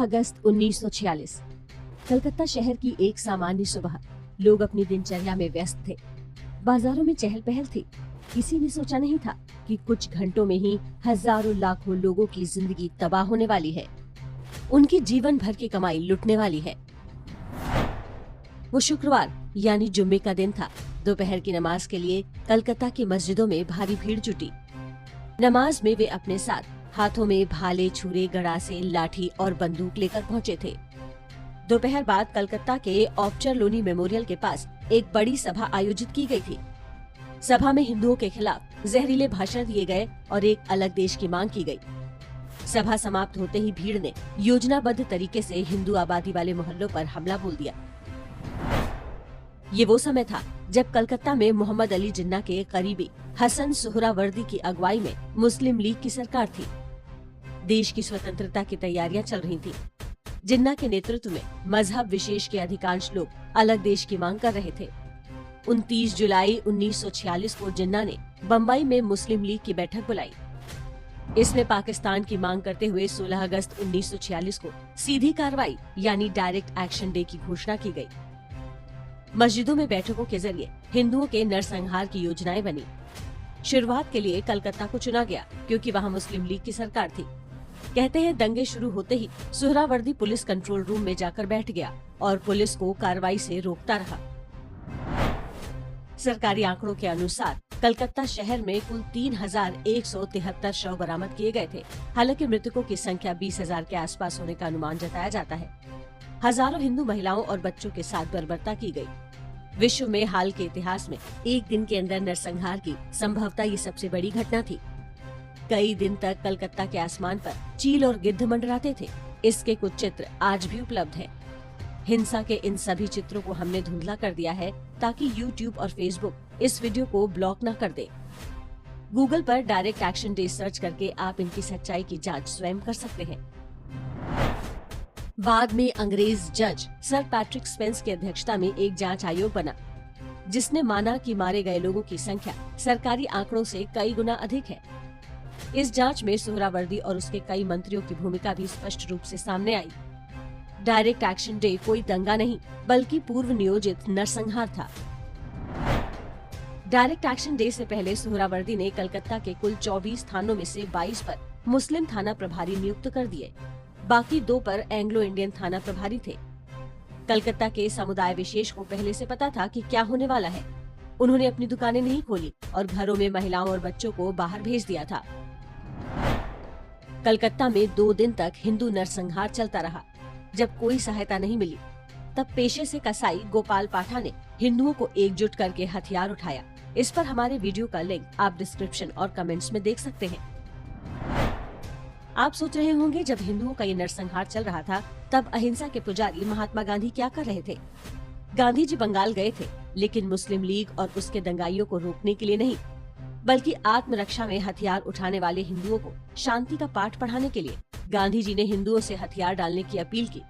अगस्त 1946 कलकत्ता शहर की एक सामान्य सुबह। लोग अपनी दिनचर्या में व्यस्त थे। बाजारों में चहल पहल थी। किसी ने सोचा नहीं था कि कुछ घंटों में ही हजारों लाखों लोगों की जिंदगी तबाह होने वाली है। उनकी जीवन भर की कमाई लुटने वाली है। वो शुक्रवार यानी जुम्मे का दिन था। दोपहर की नमाज के लिए कलकत्ता की मस्जिदों में भारी भीड़ जुटी। नमाज में वे अपने साथ हाथों में भाले, छुरे, गड़ासे, लाठी और बंदूक लेकर पहुंचे थे। दोपहर बाद कलकत्ता के ऑपचरलोनी मेमोरियल के पास एक बड़ी सभा आयोजित की गई थी। सभा में हिंदुओं के खिलाफ जहरीले भाषण दिए गए और एक अलग देश की मांग की गई। सभा समाप्त होते ही भीड़ ने योजनाबद्ध तरीके से हिंदू आबादी वाले मोहल्लों पर हमला बोल दिया। ये वो समय था जब कलकत्ता में मोहम्मद अली जिन्ना के करीबी हसन सुहरावर्दी की अगुवाई में मुस्लिम लीग की सरकार थी। देश की स्वतंत्रता की तैयारियां चल रही थी। जिन्ना के नेतृत्व में मजहब विशेष के अधिकांश लोग अलग देश की मांग कर रहे थे। 29 जुलाई 1946 को जिन्ना ने बम्बई में मुस्लिम लीग की बैठक बुलाई। इसमें पाकिस्तान की मांग करते हुए 16 अगस्त 1946 को सीधी कार्रवाई यानी डायरेक्ट एक्शन डे की घोषणा की गई। मस्जिदों में बैठकों के जरिए हिंदुओं के नरसंहार की योजनाएं बनी। शुरुआत के लिए कलकत्ता को चुना गया क्योंकि वहां मुस्लिम लीग की सरकार थी। कहते हैं दंगे शुरू होते ही सुहरावर्दी पुलिस कंट्रोल रूम में जाकर बैठ गया और पुलिस को कार्रवाई से रोकता रहा। सरकारी आंकड़ों के अनुसार कलकत्ता शहर में कुल 3173 शव बरामद किए गए थे। हालांकि मृतकों की संख्या 20,000 के आसपास होने का अनुमान जताया जाता है। हजारों हिंदू महिलाओं और बच्चों के साथ बर्बरता की गई। विश्व में हाल के इतिहास में एक दिन के अंदर नरसंहार की संभवतः ये सबसे बड़ी घटना थी। कई दिन तक कलकत्ता के आसमान पर चील और गिद्ध मंडराते थे। इसके कुछ चित्र आज भी उपलब्ध हैं। हिंसा के इन सभी चित्रों को हमने धुंधला कर दिया है ताकि YouTube और Facebook इस वीडियो को ब्लॉक न कर दे। गूगल पर डायरेक्ट एक्शन डे सर्च करके आप इनकी सच्चाई की जांच स्वयं कर सकते हैं। बाद में अंग्रेज जज सर पैट्रिक स्पेंस की अध्यक्षता में एक जांच आयोग बना, जिसने माना कि मारे गए लोगों की संख्या सरकारी आंकड़ों से कई गुना अधिक है। इस जांच में सुहरावर्दी और उसके कई मंत्रियों की भूमिका भी स्पष्ट रूप से सामने आई। डायरेक्ट एक्शन डे कोई दंगा नहीं बल्कि पूर्व नियोजित नरसंहार था। डायरेक्ट एक्शन डे से पहले सुहरावर्दी ने कलकत्ता के कुल 24 थानों में से 22 पर मुस्लिम थाना प्रभारी नियुक्त कर दिए। बाकी 2 पर एंग्लो इंडियन थाना प्रभारी थे। कलकत्ता के समुदाय विशेष को पहले से पता था कि क्या होने वाला है। उन्होंने अपनी दुकानें नहीं खोली और घरों में महिलाओं और बच्चों को बाहर भेज दिया था। कलकत्ता में 2 दिन तक हिंदू नरसंहार चलता रहा। जब कोई सहायता नहीं मिली, तब पेशे से कसाई गोपाल पाठा ने हिंदुओं को एकजुट करके हथियार उठाया। इस पर हमारे वीडियो का लिंक आप डिस्क्रिप्शन और कमेंट्स में देख सकते हैं। आप सोच रहे होंगे जब हिंदुओं का ये नरसंहार चल रहा था तब अहिंसा के पुजारी महात्मा गांधी क्या कर रहे थे। गांधी जी बंगाल गए थे, लेकिन मुस्लिम लीग और उसके दंगाइयों को रोकने के लिए नहीं, बल्कि आत्मरक्षा में हथियार उठाने वाले हिंदुओं को शांति का पाठ पढ़ाने के लिए गांधी जी ने हिंदुओं से हथियार डालने की अपील की।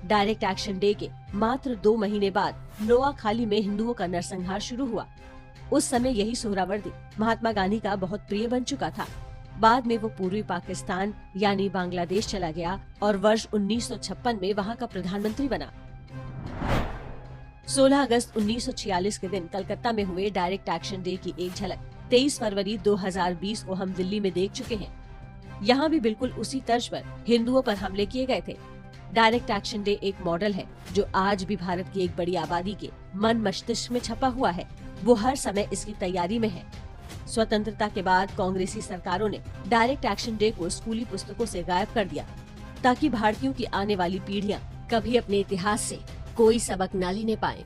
डायरेक्ट एक्शन डे के मात्र 2 महीने बाद नोआखाली में हिंदुओं का नरसंहार शुरू हुआ। उस समय यही सुहरावर्दी महात्मा गांधी का बहुत प्रिय बन चुका था। बाद में वो पूर्वी पाकिस्तान यानी बांग्लादेश चला गया और वर्ष 1956 में वहाँ का प्रधानमंत्री बना। 16 अगस्त 1946 के दिन कलकत्ता में हुए डायरेक्ट एक्शन डे की एक झलक 23 फरवरी 2020 को हम दिल्ली में देख चुके हैं। यहाँ भी बिल्कुल उसी तर्ज पर हिंदुओं पर हमले किए गए थे। डायरेक्ट एक्शन डे एक मॉडल है जो आज भी भारत की एक बड़ी आबादी के मन मस्तिष्क में छपा हुआ है। वो हर समय इसकी तैयारी में है। स्वतंत्रता के बाद कांग्रेसी सरकारों ने डायरेक्ट एक्शन डे को स्कूली पुस्तकों से गायब कर दिया ताकि भारतीयों की आने वाली पीढ़ियां कभी अपने इतिहास से कोई सबक न लेने पाए।